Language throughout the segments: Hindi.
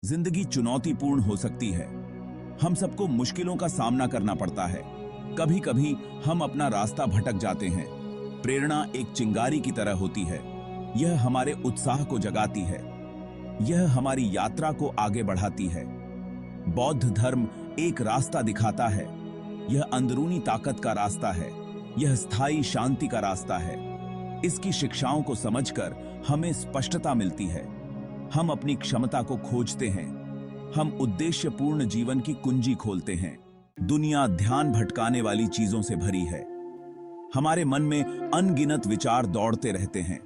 जिंदगी चुनौतीपूर्ण हो सकती है। हम सबको मुश्किलों का सामना करना पड़ता है। कभी कभी हम अपना रास्ता भटक जाते हैं। प्रेरणा एक चिंगारी की तरह होती है। यह हमारे उत्साह को जगाती है। यह हमारी यात्रा को आगे बढ़ाती है। बौद्ध धर्म एक रास्ता दिखाता है। यह अंदरूनी ताकत का रास्ता है। यह स्थायी शांति का रास्ता है। इसकी शिक्षाओं को समझकर हमें स्पष्टता मिलती है। हम अपनी क्षमता को खोजते हैं। हम उद्देश्यपूर्ण जीवन की कुंजी खोलते हैं। दुनिया ध्यान भटकाने वाली चीजों से भरी है। हमारे मन में अनगिनत विचार दौड़ते रहते हैं।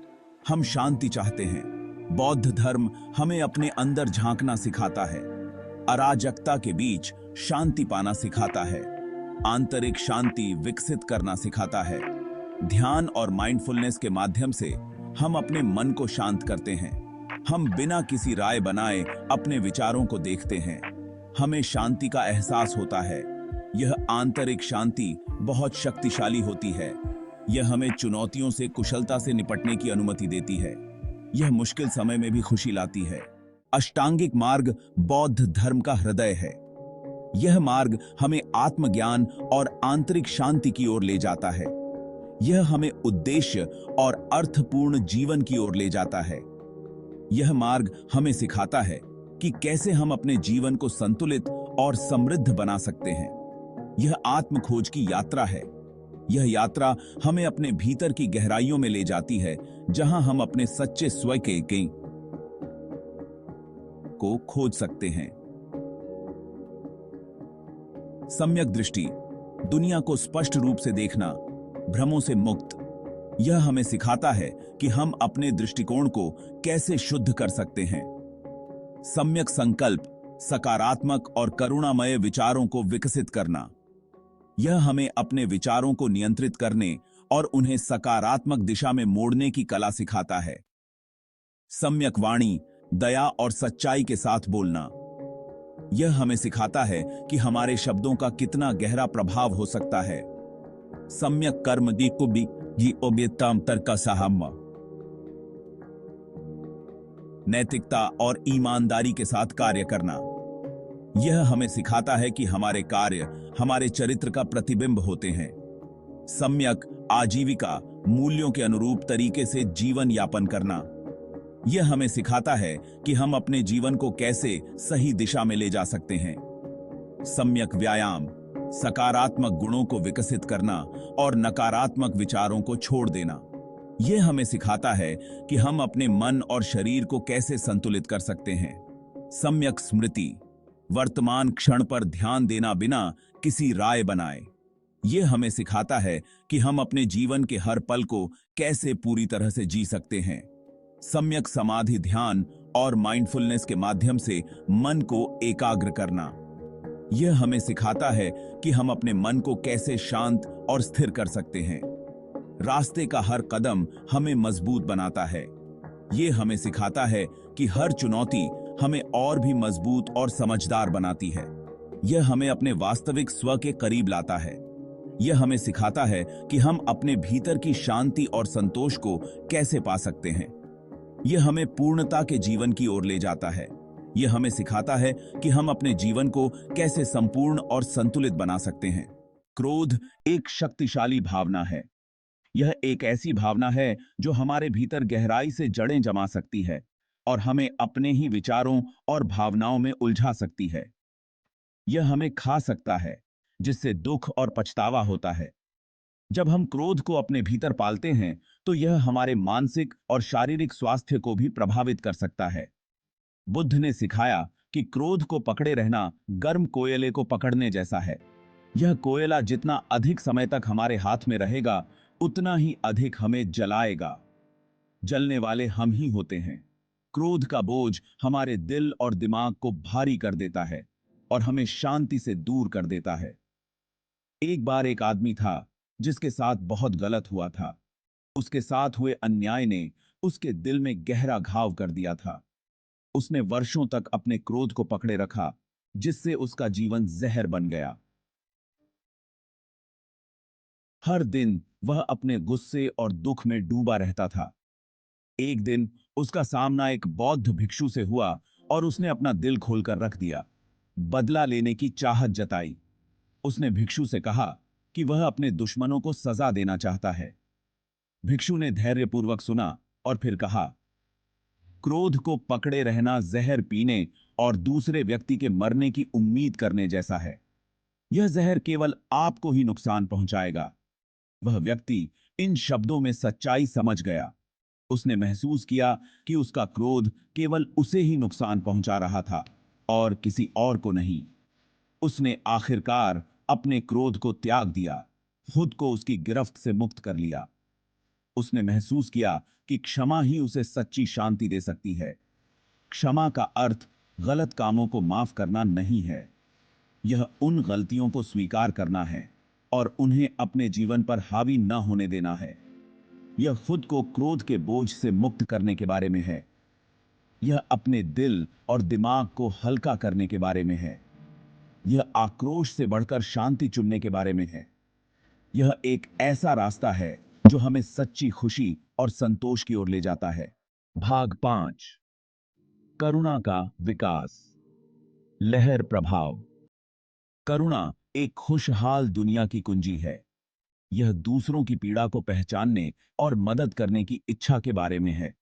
हम शांति चाहते हैं। बौद्ध धर्म हमें अपने अंदर झांकना सिखाता है। अराजकता के बीच शांति पाना सिखाता है। आंतरिक शांति विकसित करना सिखाता है। ध्यान और माइंडफुलनेस के माध्यम से हम अपने मन को शांत करते हैं। हम बिना किसी राय बनाए अपने विचारों को देखते हैं। हमें शांति का एहसास होता है। यह आंतरिक शांति बहुत शक्तिशाली होती है। यह हमें चुनौतियों से कुशलता से निपटने की अनुमति देती है। यह मुश्किल समय में भी खुशी लाती है। अष्टांगिक मार्ग बौद्ध धर्म का हृदय है। यह मार्ग हमें आत्मज्ञान और आंतरिक शांति की ओर ले जाता है। यह हमें उद्देश्य और अर्थपूर्ण जीवन की ओर ले जाता है। यह मार्ग हमें सिखाता है कि कैसे हम अपने जीवन को संतुलित और समृद्ध बना सकते हैं। यह आत्म खोज की यात्रा है। यह यात्रा हमें अपने भीतर की गहराइयों में ले जाती है, जहां हम अपने सच्चे स्वयं के को खोज सकते हैं। सम्यक दृष्टि, दुनिया को स्पष्ट रूप से देखना, भ्रमों से मुक्त। यह हमें सिखाता है कि हम अपने दृष्टिकोण को कैसे शुद्ध कर सकते हैं। सम्यक संकल्प, सकारात्मक और करुणामय विचारों को विकसित करना। यह हमें अपने विचारों को नियंत्रित करने और उन्हें सकारात्मक दिशा में मोड़ने की कला सिखाता है। सम्यक वाणी, दया और सच्चाई के साथ बोलना। यह हमें सिखाता है कि हमारे शब्दों का कितना गहरा प्रभाव हो सकता है। सम्यक कर्म नैतिकता और ईमानदारी के साथ कार्य करना। यह हमें सिखाता है कि हमारे कार्य हमारे चरित्र का प्रतिबिंब होते हैं। सम्यक आजीविका, मूल्यों के अनुरूप तरीके से जीवन यापन करना। यह हमें सिखाता है कि हम अपने जीवन को कैसे सही दिशा में ले जा सकते हैं। सम्यक व्यायाम, सकारात्मक गुणों को विकसित करना और नकारात्मक विचारों को छोड़ देना। यह हमें सिखाता है कि हम अपने मन और शरीर को कैसे संतुलित कर सकते हैं। सम्यक स्मृति, वर्तमान क्षण पर ध्यान देना बिना किसी राय बनाए। यह हमें सिखाता है कि हम अपने जीवन के हर पल को कैसे पूरी तरह से जी सकते हैं। सम्यक समाधि, ध्यान और माइंडफुलनेस के माध्यम से मन को एकाग्र करना। यह हमें सिखाता है कि हम अपने मन को कैसे शांत और स्थिर कर सकते हैं। रास्ते का हर कदम हमें मजबूत बनाता है। यह हमें सिखाता है कि हर चुनौती हमें और भी मजबूत और समझदार बनाती है। यह हमें अपने वास्तविक स्व के करीब लाता है। यह हमें सिखाता है कि हम अपने भीतर की शांति और संतोष को कैसे पा सकते हैं। यह हमें पूर्णता के जीवन की ओर ले जाता है। यह हमें सिखाता है कि हम अपने जीवन को कैसे संपूर्ण और संतुलित बना सकते हैं। क्रोध एक शक्तिशाली भावना है। यह एक ऐसी भावना है जो हमारे भीतर गहराई से जड़ें जमा सकती है और हमें अपने ही विचारों और भावनाओं में उलझा सकती है। यह हमें खा सकता है, जिससे दुख और पछतावा होता है। जब हम क्रोध को अपने भीतर पालते हैं, तो यह हमारे मानसिक और शारीरिक स्वास्थ्य को भी प्रभावित कर सकता है। बुद्ध ने सिखाया कि क्रोध को पकड़े रहना गर्म कोयले को पकड़ने जैसा है। यह कोयला जितना अधिक समय तक हमारे हाथ में रहेगा, उतना ही अधिक हमें जलाएगा। जलने वाले हम ही होते हैं। क्रोध का बोझ हमारे दिल और दिमाग को भारी कर देता है और हमें शांति से दूर कर देता है। एक बार एक आदमी था जिसके साथ बहुत गलत हुआ था। उसके साथ हुए अन्याय ने उसके दिल में गहरा घाव कर दिया था। उसने वर्षों तक अपने क्रोध को पकड़े रखा, जिससे उसका जीवन जहर बन गया। हर दिन वह अपने गुस्से और दुख में डूबा रहता था। एक दिन उसका सामना एक बौद्ध भिक्षु से हुआ और उसने अपना दिल खोलकर रख दिया, बदला लेने की चाहत जताई। उसने भिक्षु से कहा कि वह अपने दुश्मनों को सजा देना चाहता है। भिक्षु ने धैर्यपूर्वक सुना और फिर कहा, क्रोध को पकड़े रहना जहर पीने और दूसरे व्यक्ति के मरने की उम्मीद करने जैसा है। यह जहर केवल आपको ही नुकसान पहुंचाएगा। वह व्यक्ति इन शब्दों में सच्चाई समझ गया। उसने महसूस किया कि उसका क्रोध केवल उसे ही नुकसान पहुंचा रहा था और किसी और को नहीं। उसने आखिरकार अपने क्रोध को त्याग दिया, खुद को उसकी गिरफ्त से मुक्त कर लिया। उसने महसूस किया कि क्षमा ही उसे सच्ची शांति दे सकती है। क्षमा का अर्थ गलत कामों को माफ करना नहीं है। यह उन गलतियों को स्वीकार करना है और उन्हें अपने जीवन पर हावी न होने देना है। यह खुद को क्रोध के बोझ से मुक्त करने के बारे में है। यह अपने दिल और दिमाग को हल्का करने के बारे में है। यह आक्रोश से बढ़कर शांति चुनने के बारे में है। यह एक ऐसा रास्ता है जो हमें सच्ची खुशी और संतोष की ओर ले जाता है। भाग 5, करुणा का विकास। लहर प्रभाव। करुणा एक खुशहाल दुनिया की कुंजी है। यह दूसरों की पीड़ा को पहचानने और मदद करने की इच्छा के बारे में है।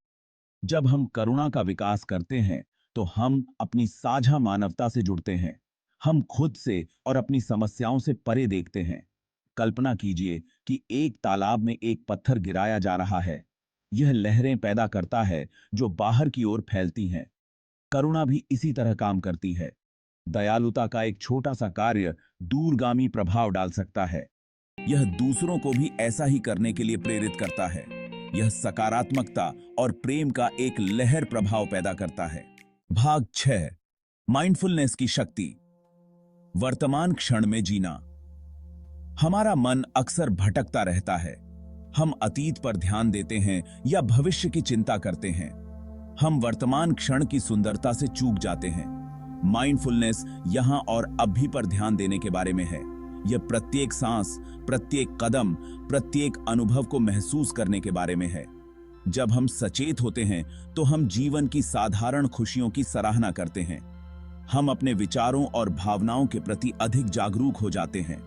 जब हम करुणा का विकास करते हैं तो हम अपनी साझा मानवता से जुड़ते हैं। हम खुद से और अपनी समस्याओं से परे देखते हैं। कल्पना कीजिए कि एक तालाब में एक पत्थर गिराया जा रहा है। यह लहरें पैदा करता है जो बाहर की ओर फैलती हैं। करुणा भी इसी तरह काम करती है। दयालुता का एक छोटा सा कार्य दूरगामी प्रभाव डाल सकता है। यह दूसरों को भी ऐसा ही करने के लिए प्रेरित करता है। यह सकारात्मकता और प्रेम का एक लहर प्रभाव पैदा करता है। भाग 6, माइंडफुलनेस की शक्ति। वर्तमान क्षण में जीना। हमारा मन अक्सर भटकता रहता है। हम अतीत पर ध्यान देते हैं या भविष्य की चिंता करते हैं। हम वर्तमान क्षण की सुंदरता से चूक जाते हैं। माइंडफुलनेस यहां और अभी पर ध्यान देने के बारे में है। यह प्रत्येक सांस, प्रत्येक कदम, प्रत्येक अनुभव को महसूस करने के बारे में है। जब हम सचेत होते हैं तो हम जीवन की साधारण खुशियों की सराहना करते हैं। हम अपने विचारों और भावनाओं के प्रति अधिक जागरूक हो जाते हैं।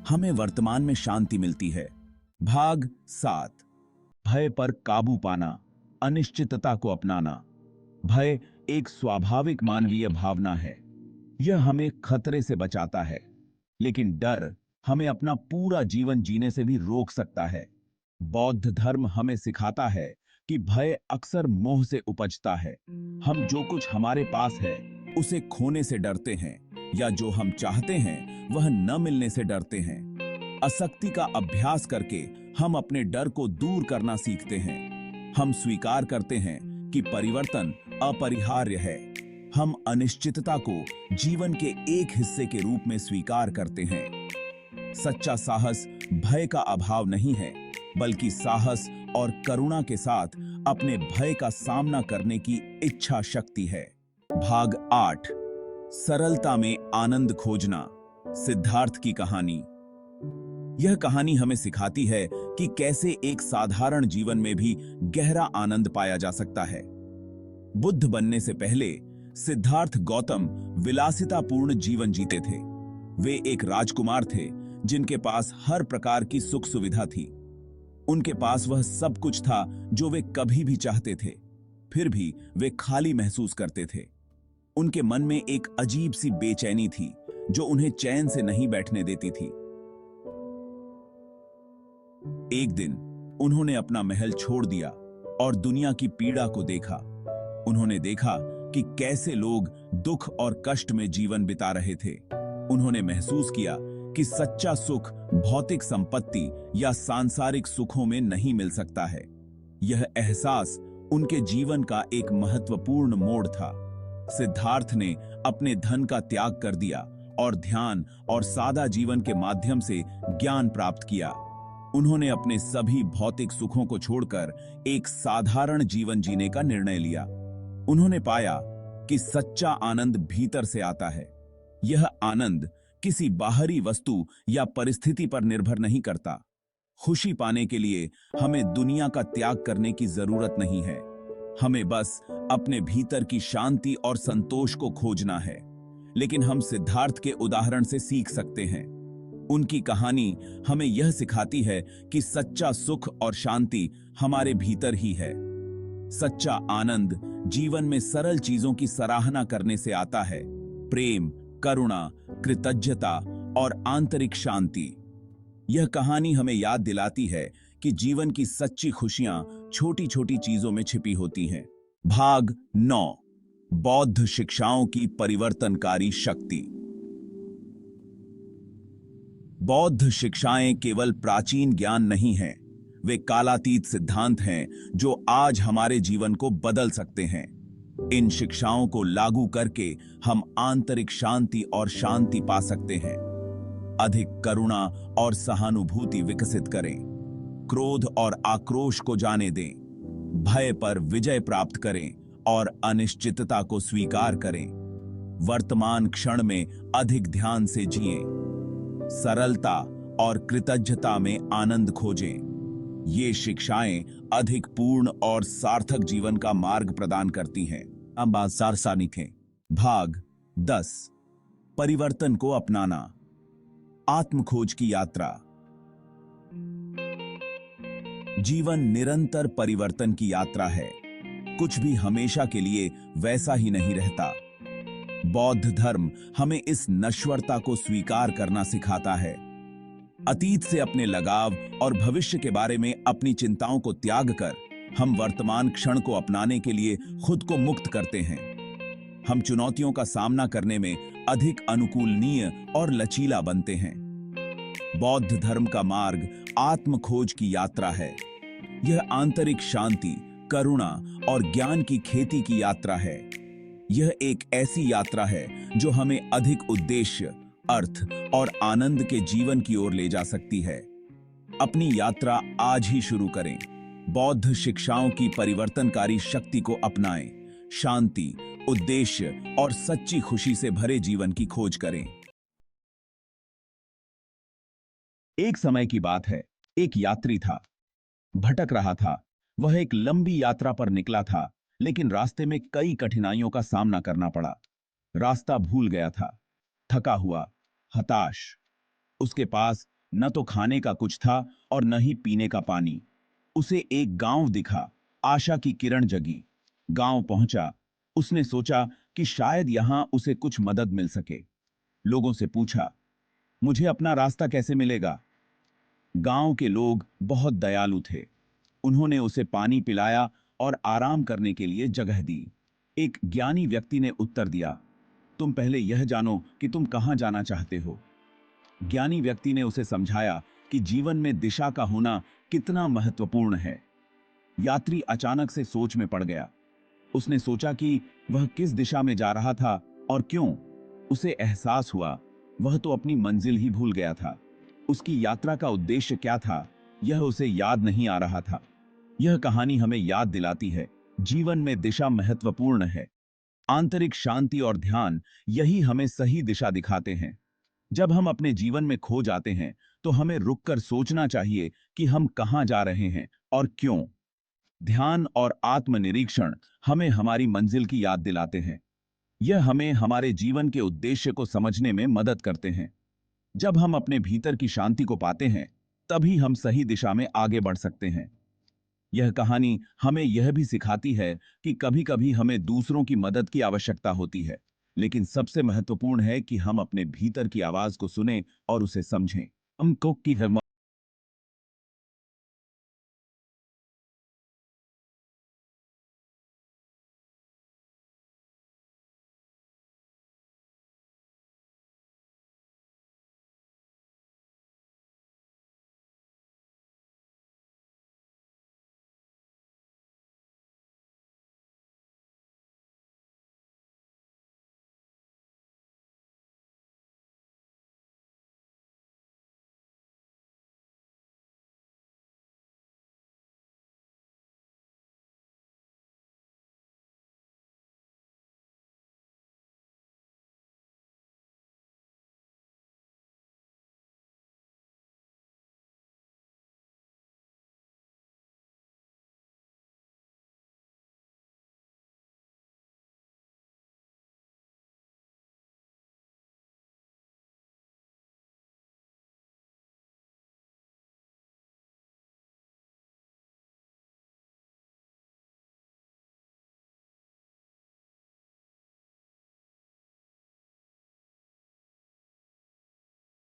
हमें वर्तमान में शांति मिलती है। भाग 7, भय पर काबू पाना, अनिश्चितता को अपनाना। भय एक स्वाभाविक मानवीय भावना है। यह हमें खतरे से बचाता है, लेकिन डर हमें अपना पूरा जीवन जीने से भी रोक सकता है। बौद्ध धर्म हमें सिखाता है कि भय अक्सर मोह से उपजता है। हम जो कुछ हमारे पास है उसे खोने से डरते हैं, या जो हम चाहते हैं वह न मिलने से डरते हैं। आसक्ति का अभ्यास करके हम अपने डर को दूर करना सीखते हैं। हम स्वीकार करते हैं कि परिवर्तन अपरिहार्य है। हम अनिश्चितता को जीवन के एक हिस्से के रूप में स्वीकार करते हैं। सच्चा साहस भय का अभाव नहीं है, बल्कि साहस और करुणा के साथ अपने भय का सामना करने की इच्छा शक्ति है। भाग 8, सरलता में आनंद खोजना। सिद्धार्थ की कहानी। यह कहानी हमें सिखाती है कि कैसे एक साधारण जीवन में भी गहरा आनंद पाया जा सकता है। बुद्ध बनने से पहले सिद्धार्थ गौतम विलासितापूर्ण जीवन जीते थे। वे एक राजकुमार थे जिनके पास हर प्रकार की सुख सुविधा थी। उनके पास वह सब कुछ था जो वे कभी भी चाहते थे। फिर भी वे खाली महसूस करते थे। उनके मन में एक अजीब सी बेचैनी थी जो उन्हें चैन से नहीं बैठने देती थी। एक दिन उन्होंने अपना महल छोड़ दिया और दुनिया की पीड़ा को देखा। उन्होंने देखा कि कैसे लोग दुख और कष्ट में जीवन बिता रहे थे। उन्होंने महसूस किया कि सच्चा सुख भौतिक संपत्ति या सांसारिक सुखों में नहीं मिल सकता है। यह एहसास उनके जीवन का एक महत्वपूर्ण मोड़ था। सिद्धार्थ ने अपने धन का त्याग कर दिया और ध्यान और सादा जीवन के माध्यम से ज्ञान प्राप्त किया। उन्होंने अपने सभी भौतिक सुखों को छोड़कर एक साधारण जीवन जीने का निर्णय लिया। उन्होंने पाया कि सच्चा आनंद भीतर से आता है। यह आनंद किसी बाहरी वस्तु या परिस्थिति पर निर्भर नहीं करता। खुशी पाने के लिए हमें दुनिया का त्याग करने की जरूरत नहीं है। हमें बस अपने भीतर की शांति और संतोष को खोजना है। लेकिन हम सिद्धार्थ के उदाहरण से सीख सकते हैं। उनकी कहानी हमें यह सिखाती है कि सच्चा सुख और शांति हमारे भीतर ही है। सच्चा आनंद जीवन में सरल चीजों की सराहना करने से आता है। प्रेम, करुणा, कृतज्ञता और आंतरिक शांति। यह कहानी हमें याद दिलाती है कि जीवन की सच्ची खुशियां छोटी छोटी चीजों में छिपी होती हैं। भाग 9, बौद्ध शिक्षाओं की परिवर्तनकारी शक्ति। बौद्ध शिक्षाएं केवल प्राचीन ज्ञान नहीं हैं, वे कालातीत सिद्धांत हैं जो आज हमारे जीवन को बदल सकते हैं। इन शिक्षाओं को लागू करके हम आंतरिक शांति और शांति पा सकते हैं। अधिक करुणा और सहानुभूति विकसित करें, क्रोध और आक्रोश को जाने दें, भय पर विजय प्राप्त करें और अनिश्चितता को स्वीकार करें। वर्तमान क्षण में अधिक ध्यान से जिएं, सरलता और कृतज्ञता में आनंद खोजें। ये शिक्षाएं अधिक पूर्ण और सार्थक जीवन का मार्ग प्रदान करती हैं। अब बात सारसानिक है। भाग 10, परिवर्तन को अपनाना, आत्मखोज की यात्रा। जीवन निरंतर परिवर्तन की यात्रा है। कुछ भी हमेशा के लिए वैसा ही नहीं रहता। बौद्ध धर्म हमें इस नश्वरता को स्वीकार करना सिखाता है। अतीत से अपने लगाव और भविष्य के बारे में अपनी चिंताओं को त्याग कर हम वर्तमान क्षण को अपनाने के लिए खुद को मुक्त करते हैं। हम चुनौतियों का सामना करने में अधिक अनुकूलनीय और लचीला बनते हैं। बौद्ध धर्म का मार्ग आत्मखोज की यात्रा है। यह आंतरिक शांति, करुणा और ज्ञान की खेती की यात्रा है। यह एक ऐसी यात्रा है जो हमें अधिक उद्देश्य, अर्थ और आनंद के जीवन की ओर ले जा सकती है। अपनी यात्रा आज ही शुरू करें। बौद्ध शिक्षाओं की परिवर्तनकारी शक्ति को अपनाएं। शांति, उद्देश्य और सच्ची खुशी से भरे जीवन की खोज करें। एक समय की बात है, एक यात्री था, भटक रहा था। वह एक लंबी यात्रा पर निकला था, लेकिन रास्ते में कई कठिनाइयों का सामना करना पड़ा। रास्ता भूल गया था, थका हुआ, हताश। उसके पास न तो खाने का कुछ था और न ही पीने का पानी। उसे एक गांव दिखा, आशा की किरण जगी। गांव पहुंचा। उसने सोचा कि शायद यहां उसे कुछ मदद मिल सके। लोगों से पूछा, मुझे अपना रास्ता कैसे मिलेगा? गांव के लोग बहुत दयालु थे। उन्होंने उसे पानी पिलाया और आराम करने के लिए जगह दी। एक ज्ञानी व्यक्ति ने उत्तर दिया, तुम पहले यह जानो कि तुम कहां जाना चाहते हो। ज्ञानी व्यक्ति ने उसे समझाया कि जीवन में दिशा का होना कितना महत्वपूर्ण है। यात्री अचानक से सोच में पड़ गया। उसने सोचा कि वह किस दिशा में जा रहा था और क्यों। उसे एहसास हुआ वह तो अपनी मंजिल ही भूल गया था। उसकी यात्रा का उद्देश्य क्या था, यह उसे याद नहीं आ रहा था। यह कहानी हमें याद दिलाती है, जीवन में दिशा महत्वपूर्ण है। आंतरिक शांति और ध्यान यही हमें सही दिशा दिखाते हैं। जब हम अपने जीवन में खो जाते हैं, तो हमें रुककर सोचना चाहिए कि हम कहां जा रहे हैं और क्यों। ध्यान और आत्मनिरीक्षण हमें हमारी मंजिल की याद दिलाते हैं। यह हमें हमारे जीवन के उद्देश्य को समझने में मदद करते हैं। जब हम अपने भीतर की शांति को पाते हैं, तभी हम सही दिशा में आगे बढ़ सकते हैं। यह कहानी हमें यह भी सिखाती है कि कभी-कभी हमें दूसरों की मदद की आवश्यकता होती है, लेकिन सबसे महत्वपूर्ण है कि हम अपने भीतर की आवाज को सुनें और उसे समझें। हमको की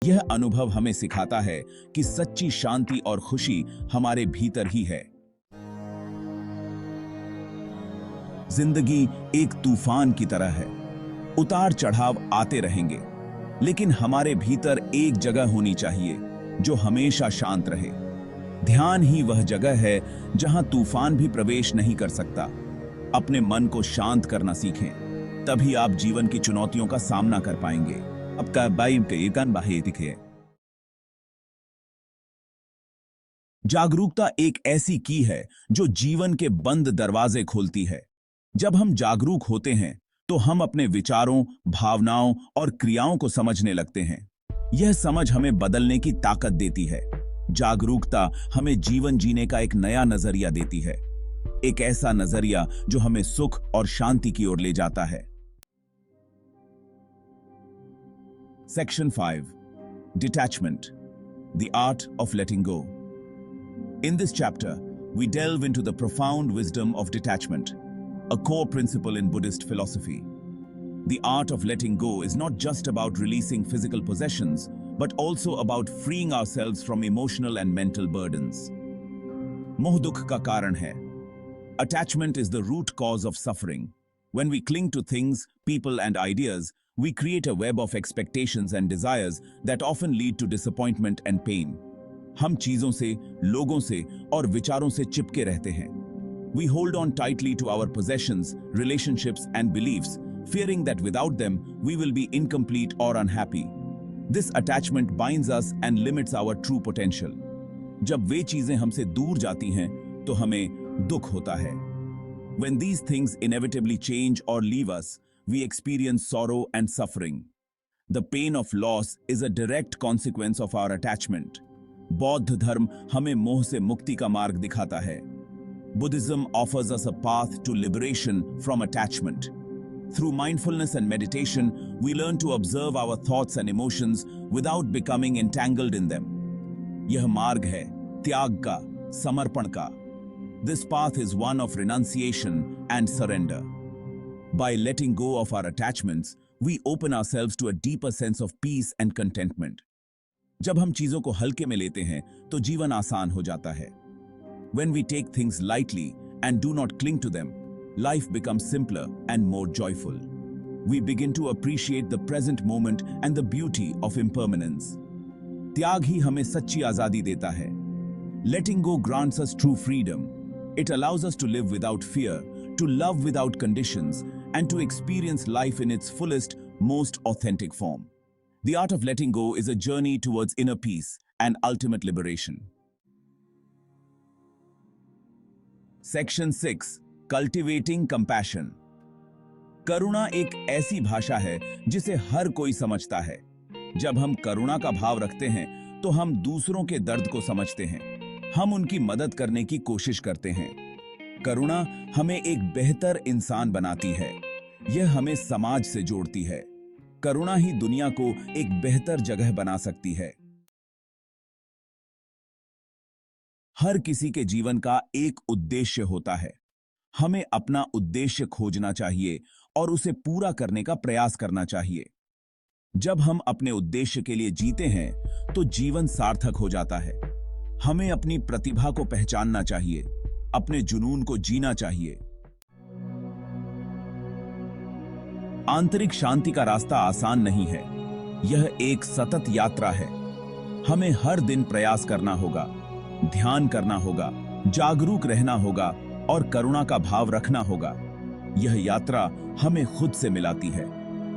यह अनुभव हमें सिखाता है कि सच्ची शांति और खुशी हमारे भीतर ही है। जिंदगी एक तूफान की तरह है, उतार चढ़ाव आते रहेंगे, लेकिन हमारे भीतर एक जगह होनी चाहिए जो हमेशा शांत रहे। ध्यान ही वह जगह है जहां तूफान भी प्रवेश नहीं कर सकता। अपने मन को शांत करना सीखें, तभी आप जीवन की चुनौतियों का सामना कर पाएंगे। आपका बाइब के कान बाहे दिखे। जागरूकता एक ऐसी की है जो जीवन के बंद दरवाजे खोलती है। जब हम जागरूक होते हैं तो हम अपने विचारों, भावनाओं और क्रियाओं को समझने लगते हैं। यह समझ हमें बदलने की ताकत देती है। जागरूकता हमें जीवन जीने का एक नया नजरिया देती है, एक ऐसा नजरिया जो हमें सुख और शांति की ओर ले जाता है। Section 5. Detachment. The art of letting go. In this chapter, we delve into the profound wisdom of detachment, a core principle in Buddhist philosophy. The art of letting go is not just about releasing physical possessions, but also about freeing ourselves from emotional and mental burdens. मोह दुख का कारण है. Attachment is the root cause of suffering. When we cling to things, people, and ideas, we create a web of expectations and desires that often lead to disappointment and pain. हम चीजों से, लोगों से और विचारों से चिपके रहते हैं. We hold on tightly to our possessions, relationships and beliefs, fearing that without them we will be incomplete or unhappy. This attachment binds us and limits our true potential. जब वे चीजें हमसे दूर जाती हैं, तो हमें दुख होता है. When these things inevitably change or leave us, we experience sorrow and suffering. The pain of loss is a direct consequence of our attachment. बौद्ध धर्म हमें मोह से मुक्ति का मार्ग दिखाता है. Buddhism offers us a path to liberation from attachment. Through mindfulness and meditation, we learn to observe our thoughts and emotions without becoming entangled in them. यह मार्ग है त्याग का, समर्पण का. This path is one of renunciation and surrender. By letting go of our attachments, we open ourselves to a deeper sense of peace and contentment. जब हम चीजों को हल्के में लेते हैं, तो जीवन आसान हो जाता है. When we take things lightly and do not cling to them, life becomes simpler and more joyful. We begin to appreciate the present moment and the beauty of impermanence. त्याग ही हमें सच्ची आजादी देता है. Letting go grants us true freedom. It allows us to live without fear, to love without conditions, and to experience life in its fullest, most authentic form. The art of letting go is a journey towards inner peace and ultimate liberation. Section 6. Cultivating compassion. करुणा एक ऐसी भाषा है जिसे हर कोई समझता है. जब हम करुणा का भाव रखते हैं, तो हम दूसरों के दर्द को समझते हैं. हम उनकी मदद करने की कोशिश करते हैं. करुणा हमें एक बेहतर इंसान बनाती है. यह हमें समाज से जोड़ती है. करुणा ही दुनिया को एक बेहतर जगह बना सकती है. हर किसी के जीवन का एक उद्देश्य होता है. हमें अपना उद्देश्य खोजना चाहिए और उसे पूरा करने का प्रयास करना चाहिए. जब हम अपने उद्देश्य के लिए जीते हैं, तो जीवन सार्थक हो जाता है. हमें अपनी प्रतिभा को पहचानना चाहिए, अपने जुनून को जीना चाहिए. आंतरिक शांति का रास्ता आसान नहीं है. यह एक सतत यात्रा है. हमें हर दिन प्रयास करना होगा, ध्यान करना होगा, जागरूक रहना होगा और करुणा का भाव रखना होगा. यह यात्रा हमें खुद से मिलाती है.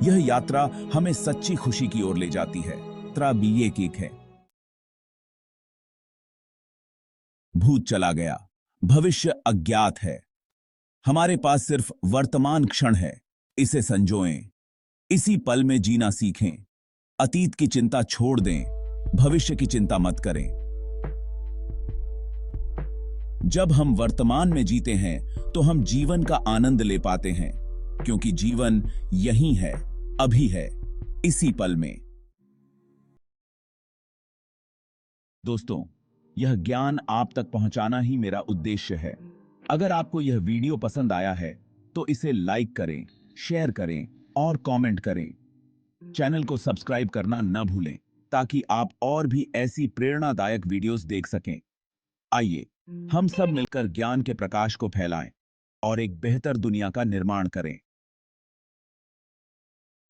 यह यात्रा हमें सच्ची खुशी की ओर ले जाती है. यात्रा भी एक है. भूत चला गया, भविष्य अज्ञात है. हमारे पास सिर्फ वर्तमान क्षण है. इसे संजोएं. इसी पल में जीना सीखें. अतीत की चिंता छोड़ दें, भविष्य की चिंता मत करें. जब हम वर्तमान में जीते हैं, तो हम जीवन का आनंद ले पाते हैं, क्योंकि जीवन यहीं है, अभी है, इसी पल में. दोस्तों, यह ज्ञान आप तक पहुंचाना ही मेरा उद्देश्य है. अगर आपको यह वीडियो पसंद आया है, तो इसे लाइक करें, शेयर करें और कमेंट करें. चैनल को सब्सक्राइब करना न भूलें. ताकि आप और भी ऐसी प्रेरणादायक वीडियोस देख सकें। आइए हम सब मिलकर ज्ञान के प्रकाश को फैलाएं और एक बेहतर दुनिया का निर्माण करें।